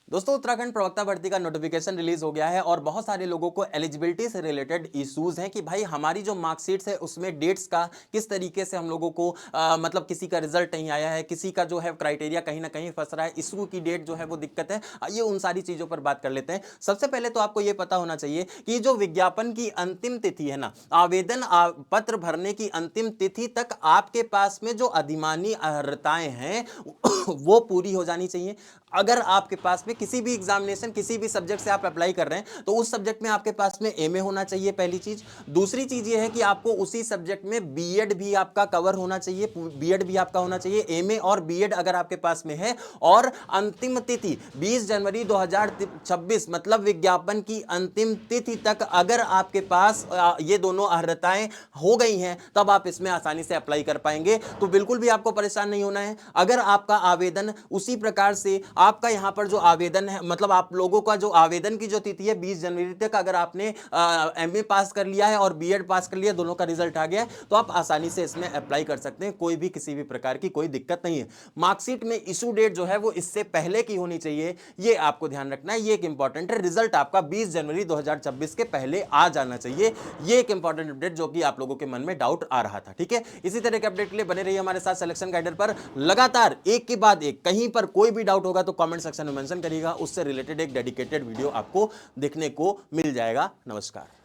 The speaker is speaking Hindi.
दोस्तों उत्तराखंड प्रवक्ता भर्ती का नोटिफिकेशन रिलीज हो गया है और बहुत सारे लोगों को एलिजिबिलिटी से रिलेटेड इश्यूज हैं कि भाई हमारी जो मार्कशीट्स है उसमें डेट्स का किस तरीके से हम लोगों को मतलब किसी का रिजल्ट नहीं आया है, किसी का जो है क्राइटेरिया कहीं ना कहीं फंस रहा है, इशू की डेट जो है वो दिक्कत है। ये उन सारी चीजों पर बात कर लेते हैं। सबसे पहले तो आपको ये पता होना चाहिए कि जो विज्ञापन की अंतिम तिथि है ना, आवेदन पत्र भरने की अंतिम तिथि तक आपके पास में जो अधिमानी अर्हताएं हैं वो पूरी हो जानी चाहिए। अगर आपके पास में किसी भी एग्जामिनेशन किसी भी सब्जेक्ट से आप अप्लाई कर रहे हैं तो उस सब्जेक्ट में आपके पास में एमए होना चाहिए, पहली चीज। दूसरी चीज ये है कि आपको उसी सब्जेक्ट में बीएड भी आपका कवर होना चाहिए, बीएड भी आपका होना चाहिए, एमए और बीएड अगर आपके पास में है। और अंतिम तिथि 20 जनवरी 2026 मतलब विज्ञापन की अंतिम तिथि तक अगर आपके पास ये दोनों अर्हताएं हो गई हैं तब आप इसमें आसानी से अप्लाई कर पाएंगे। तो बिल्कुल भी आपको परेशान नहीं होना है। अगर आपका आवेदन उसी प्रकार से आपका यहां पर जो आवेदन है मतलब आप लोगों का जो आवेदन की जो तिथि है 20 जनवरी तक, अगर आपने एमए पास कर लिया है और बीएड पास कर लिया, दोनों का रिजल्ट आ गया है, तो आप आसानी से इसमें अप्लाई कर सकते हैं। कोई भी किसी भी प्रकार की कोई दिक्कत नहीं है। मार्कशीट में इशू डेट जो है वो इससे पहले की होनी चाहिए, ये आपको ध्यान रखना है। ये एक इंपॉर्टेंट है। रिजल्ट आपका 20 जनवरी 2026 के पहले आ जाना चाहिए। ये एक इंपॉर्टेंट अपडेट जो कि आप लोगों के मन में डाउट आ रहा था। ठीक है, इसी तरह के अपडेट के लिए बने रहिए हमारे साथ सिलेक्शन गाइडर पर। लगातार एक के बाद एक कहीं पर कोई भी डाउट होगा तो कमेंट सेक्शन में मेंशन करिएगा, उससे रिलेटेड एक डेडिकेटेड वीडियो आपको देखने को मिल जाएगा। नमस्कार।